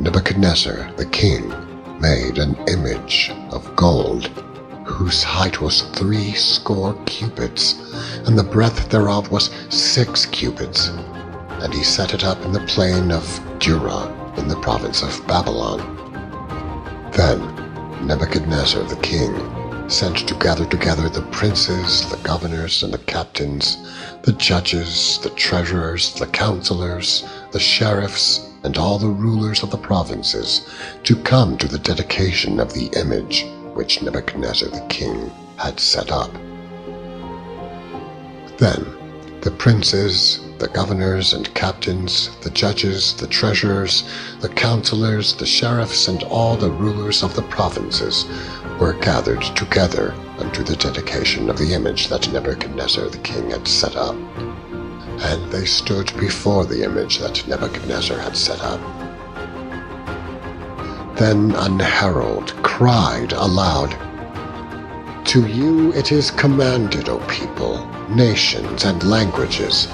Nebuchadnezzar the king made an image of gold, whose height was 60 cubits, and the breadth thereof was 6 cubits. And he set it up in the plain of Dura, in the province of Babylon. Then Nebuchadnezzar the king sent to gather together the princes, the governors, and the captains, the judges, the treasurers, the counselors, the sheriffs, and all the rulers of the provinces, to come to the dedication of the image which Nebuchadnezzar the king had set up. Then the princes, the governors and captains, the judges, the treasurers, the counselors, the sheriffs, and all the rulers of the provinces were gathered together unto the dedication of the image that Nebuchadnezzar the king had set up. And they stood before the image that Nebuchadnezzar had set up. Then an herald cried aloud, "To you it is commanded, O people, nations, and languages,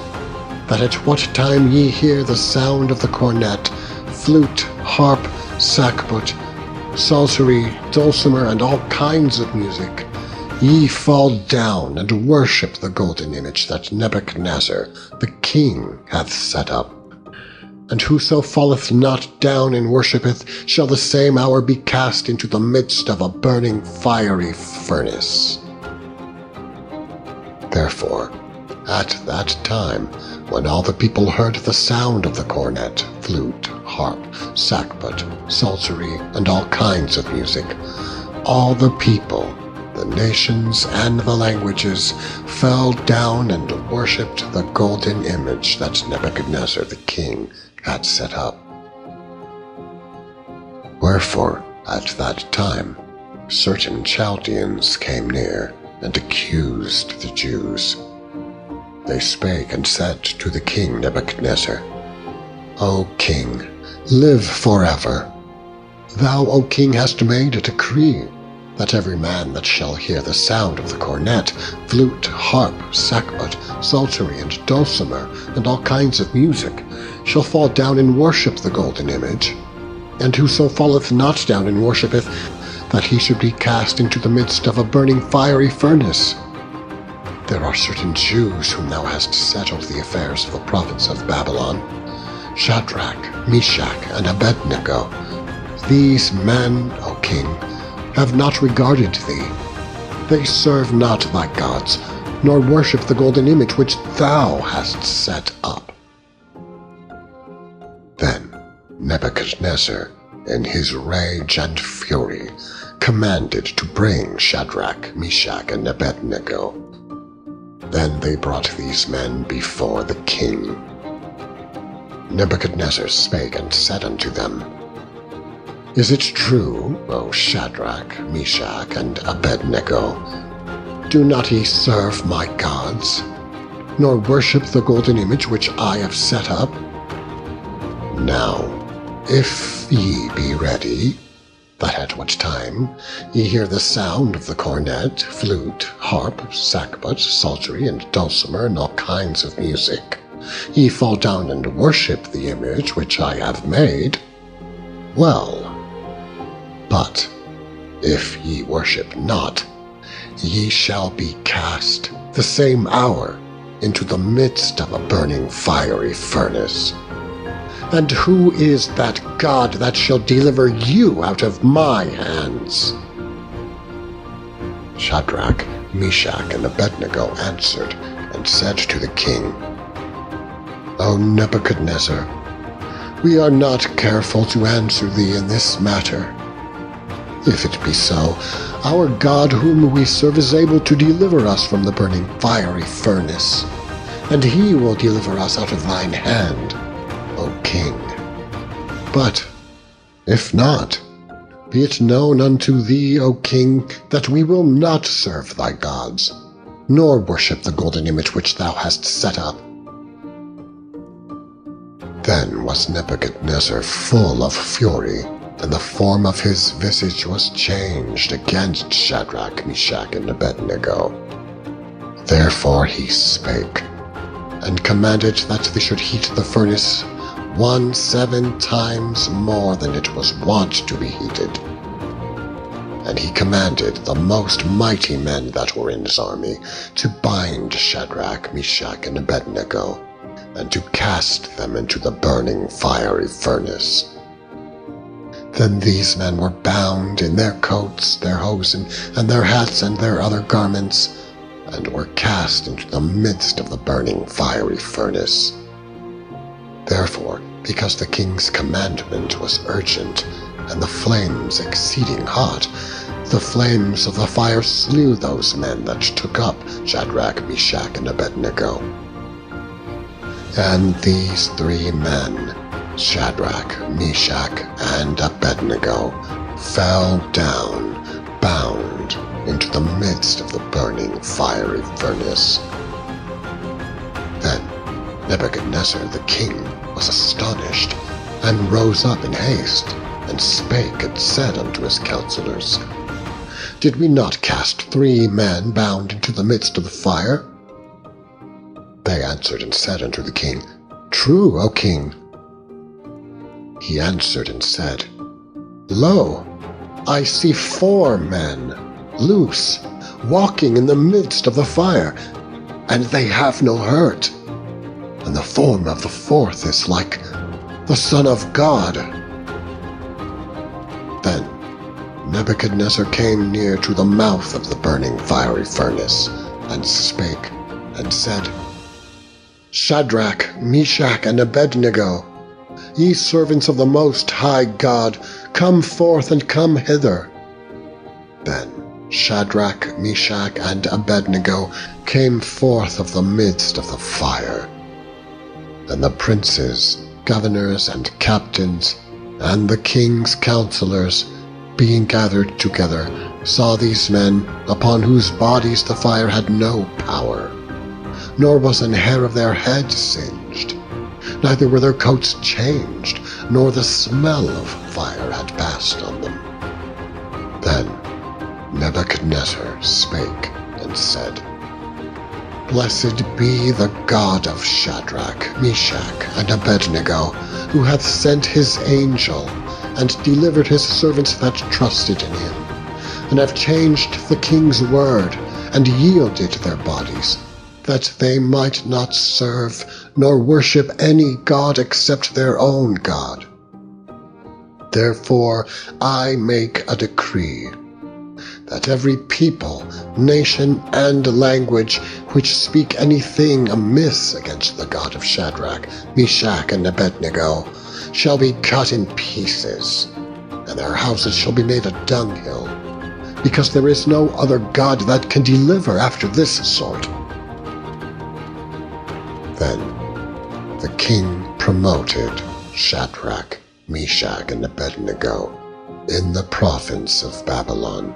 that at what time ye hear the sound of the cornet, flute, harp, sackbut, psaltery, dulcimer, and all kinds of music, ye fall down and worship the golden image that Nebuchadnezzar the king hath set up. And whoso falleth not down and worshippeth shall the same hour be cast into the midst of a burning fiery furnace." Therefore, at that time, when all the people heard the sound of the cornet, flute, harp, sackbut, psaltery, and all kinds of music, all the people, the nations, and the languages fell down and worshipped the golden image that Nebuchadnezzar the king had set up. Wherefore, at that time, certain Chaldeans came near and accused the Jews. They spake and said to the king Nebuchadnezzar, "O king, live forever. Thou, O king, hast made a decree that every man that shall hear the sound of the cornet, flute, harp, sackbut, psaltery, and dulcimer, and all kinds of music, shall fall down and worship the golden image. And whoso falleth not down and worshippeth, that he should be cast into the midst of a burning fiery furnace. There are certain Jews whom thou hast settled the affairs of the province of Babylon, Shadrach, Meshach, and Abednego. These men, O king, have not regarded thee. They serve not thy gods, nor worship the golden image which thou hast set up." Then Nebuchadnezzar, in his rage and fury, commanded to bring Shadrach, Meshach, and Abednego. Then they brought these men before the king. Nebuchadnezzar spake and said unto them, "Is it true, O Shadrach, Meshach, and Abednego? Do not ye serve my gods, nor worship the golden image which I have set up? Now, if ye be ready, that at what time ye hear the sound of the cornet, flute, harp, sackbut, psaltery, and dulcimer, and all kinds of music, ye fall down and worship the image which I have made, well. But if ye worship not, ye shall be cast the same hour into the midst of a burning fiery furnace. And who is that God that shall deliver you out of my hands?" Shadrach, Meshach, and Abednego answered and said to the king, "O Nebuchadnezzar, we are not careful to answer thee in this matter. If it be so, our God whom we serve is able to deliver us from the burning fiery furnace, and he will deliver us out of thine hand, O king. But if not, be it known unto thee, O king, that we will not serve thy gods, nor worship the golden image which thou hast set up." Then was Nebuchadnezzar full of fury, and the form of his visage was changed against Shadrach, Meshach, and Abednego. Therefore he spake, and commanded that they should heat the furnace 7 times more than it was wont to be heated. And he commanded the most mighty men that were in his army to bind Shadrach, Meshach, and Abednego, and to cast them into the burning fiery furnace. Then these men were bound in their coats, their hosen, and their hats, and their other garments, and were cast into the midst of the burning fiery furnace. Therefore, because the king's commandment was urgent, and the flames exceeding hot, the flames of the fire slew those men that took up Shadrach, Meshach, and Abednego. And these 3 men, Shadrach, Meshach, and Abednego, fell down, bound, into the midst of the burning fiery furnace. Then Nebuchadnezzar the king was astonished, and rose up in haste, and spake and said unto his counselors, Did we not cast 3 men bound into the midst of the fire? They answered and said unto the king, True, O king. He answered and said, Lo, I see 4 men, loose, walking in the midst of the fire, and they have no hurt. And the form of the 4th is like the Son of God. Then Nebuchadnezzar came near to the mouth of the burning fiery furnace, and spake, and said, Shadrach, Meshach, and Abednego, ye servants of the Most High God, come forth and come hither. Then Shadrach, Meshach, and Abednego came forth of the midst of the fire. And the princes, governors, and captains, and the king's counselors, being gathered together, saw these men, upon whose bodies the fire had no power, nor was an hair of their head singed, neither were their coats changed, nor the smell of fire had passed on them. Then Nebuchadnezzar spake and said, Blessed be the God of Shadrach, Meshach, and Abednego, who hath sent his angel, and delivered his servants that trusted in him, and have changed the king's word, and yielded their bodies, that they might not serve nor worship any god except their own God. Therefore I make a decree, that every people, nation, and language which speak anything amiss against the God of Shadrach, Meshach, and Abednego shall be cut in pieces, and their houses shall be made a dunghill, because there is no other God that can deliver after this sort. Then the king promoted Shadrach, Meshach, and Abednego in the province of Babylon,